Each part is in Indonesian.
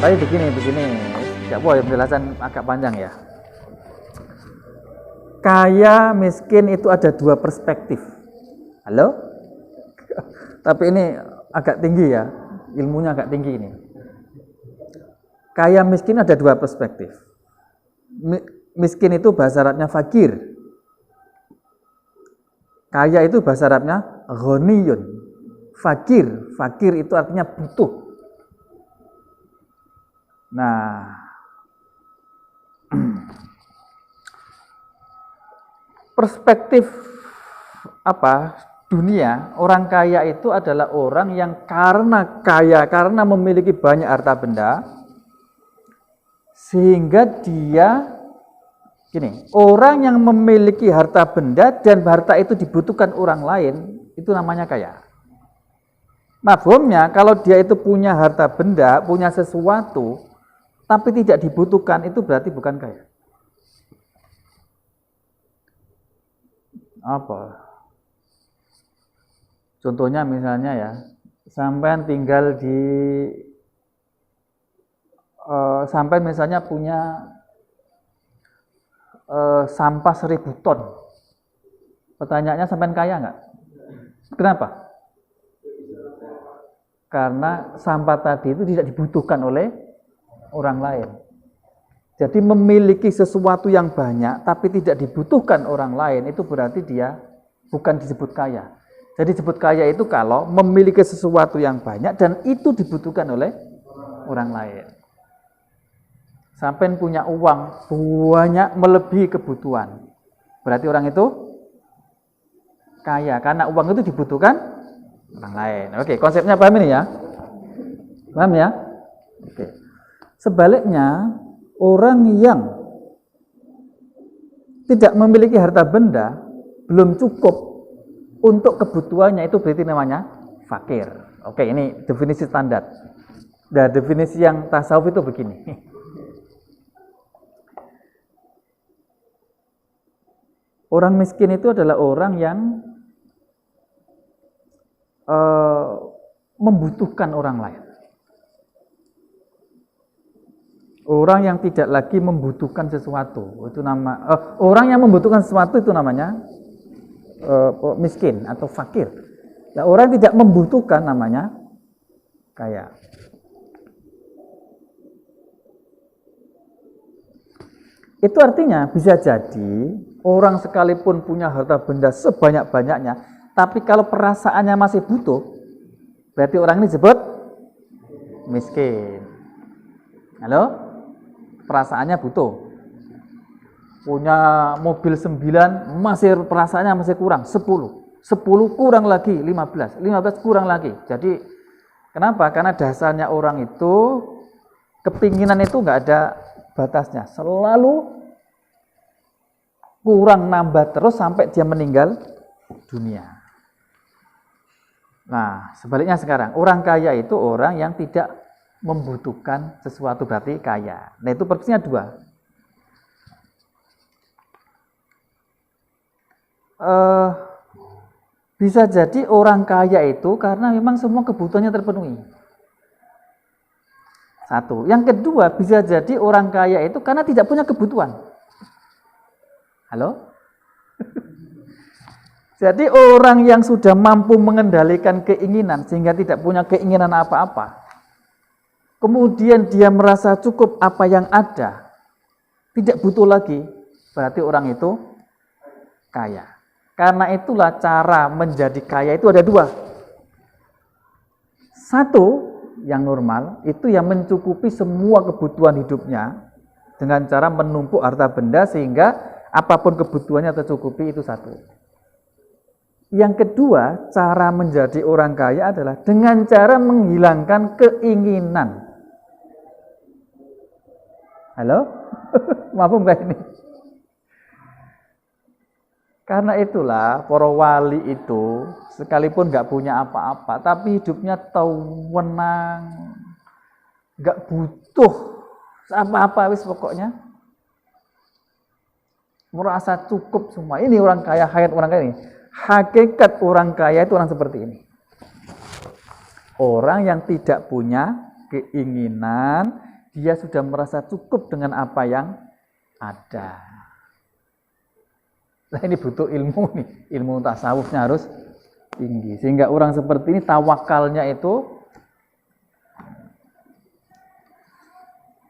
Tapi begini, tidak boleh penjelasan agak panjang ya. Kaya miskin itu ada dua perspektif. Halo? Tapi ini agak tinggi ya, ilmunya agak tinggi ini. Kaya miskin ada dua perspektif. Miskin itu bahasa Arabnya fakir. Kaya itu bahasa Arabnya ghaniyun. Fakir itu artinya butuh. Nah, perspektif dunia, orang kaya itu adalah orang yang karena kaya, karena memiliki banyak harta benda, sehingga dia orang yang memiliki harta benda dan harta itu dibutuhkan orang lain, itu namanya kaya. Mafhumnya, kalau dia itu punya harta benda, punya sesuatu, tapi tidak dibutuhkan, itu berarti bukan kaya. Apa? Contohnya misalnya ya, sampai tinggal di, sampai misalnya punya sampah 1000 ton. Pertanyaannya, sampai kaya nggak? Kenapa? Karena sampah tadi itu tidak dibutuhkan oleh orang lain. Jadi memiliki sesuatu yang banyak tapi tidak dibutuhkan orang lain, itu berarti dia bukan disebut kaya. Jadi disebut kaya itu kalau memiliki sesuatu yang banyak dan itu dibutuhkan oleh orang lain. Sampai punya uang banyak melebihi kebutuhan, berarti orang itu kaya karena uang itu dibutuhkan orang lain. Oke, konsepnya paham ini ya? Paham ya? Oke. Sebaliknya, orang yang tidak memiliki harta benda, belum cukup untuk kebutuhannya, itu berarti namanya fakir. Oke, ini definisi standar. Nah, definisi yang tasawuf itu begini. Orang miskin itu adalah orang yang membutuhkan orang lain. Orang yang tidak lagi membutuhkan sesuatu, itu orang yang membutuhkan sesuatu itu namanya miskin atau fakir. Nah, orang yang tidak membutuhkan namanya kaya. Itu artinya bisa jadi orang sekalipun punya harta benda sebanyak-banyaknya, tapi kalau perasaannya masih butuh, berarti orang ini disebut miskin. Halo? Perasaannya butuh. Punya mobil 9, masih perasaannya masih kurang 10. 10 kurang lagi 15, 15 kurang lagi. Jadi kenapa? Karena dasarnya orang itu kepinginan itu enggak ada batasnya. Selalu kurang nambah terus sampai dia meninggal dunia. Nah, sebaliknya sekarang, orang kaya itu orang yang tidak membutuhkan sesuatu, berarti kaya. Nah, itu persisnya dua. Bisa jadi orang kaya itu karena memang semua kebutuhannya terpenuhi. Satu. Yang kedua, bisa jadi orang kaya itu karena tidak punya kebutuhan. Halo? Jadi orang yang sudah mampu mengendalikan keinginan sehingga tidak punya keinginan apa-apa, kemudian dia merasa cukup apa yang ada, tidak butuh lagi, berarti orang itu kaya. Karena itulah cara menjadi kaya itu ada dua. Satu, yang normal, itu yang mencukupi semua kebutuhan hidupnya dengan cara menumpuk harta benda sehingga apapun kebutuhannya tercukupi, itu satu. Yang kedua, cara menjadi orang kaya adalah dengan cara menghilangkan keinginan. Halo? Maafum gak ini? Karena itulah para wali itu sekalipun gak punya apa-apa, tapi hidupnya tenang, gak butuh apa-apa, wis pokoknya merasa cukup semua. Ini orang kaya, hayat orang kaya ini. Hakikat orang kaya itu orang seperti ini. Orang yang tidak punya keinginan, dia sudah merasa cukup dengan apa yang ada. Nah ini butuh ilmu nih, ilmu tasawufnya harus tinggi. Sehingga orang seperti ini tawakalnya itu,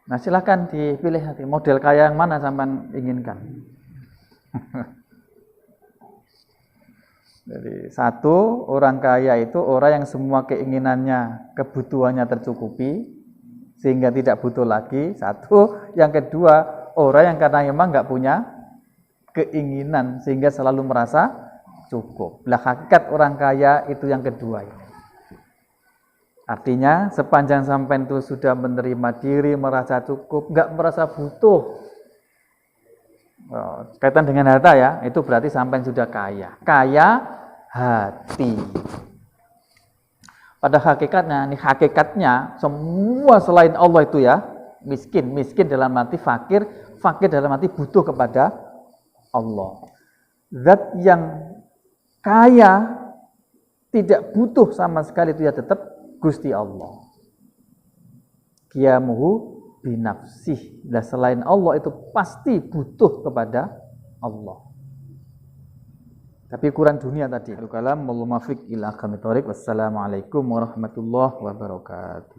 nah silahkan dipilih nanti model kaya yang mana sampean inginkan. Jadi satu, orang kaya itu orang yang semua keinginannya, kebutuhannya tercukupi sehingga tidak butuh lagi. Satu, yang kedua, orang yang karena memang nggak punya keinginan sehingga selalu merasa cukup. Lah hakikat orang kaya itu yang kedua ini. Artinya sepanjang sampai itu sudah menerima diri, merasa cukup, nggak merasa butuh. Kaitan dengan harta ya, itu berarti sampai sudah kaya. Kaya hati. Pada hakikatnya, ini hakikatnya semua selain Allah itu ya, miskin dalam arti fakir dalam arti butuh kepada Allah. Zat yang kaya tidak butuh sama sekali itu ya tetap Gusti Allah. Qiyamuhu binafsih. Dan selain Allah itu pasti butuh kepada Allah. Tapi ukuran dunia tadi. Al-kalam wallahu muwaffiq ila aqwamit thoriq. Wassalamualaikum warahmatullahi wabarakatuh.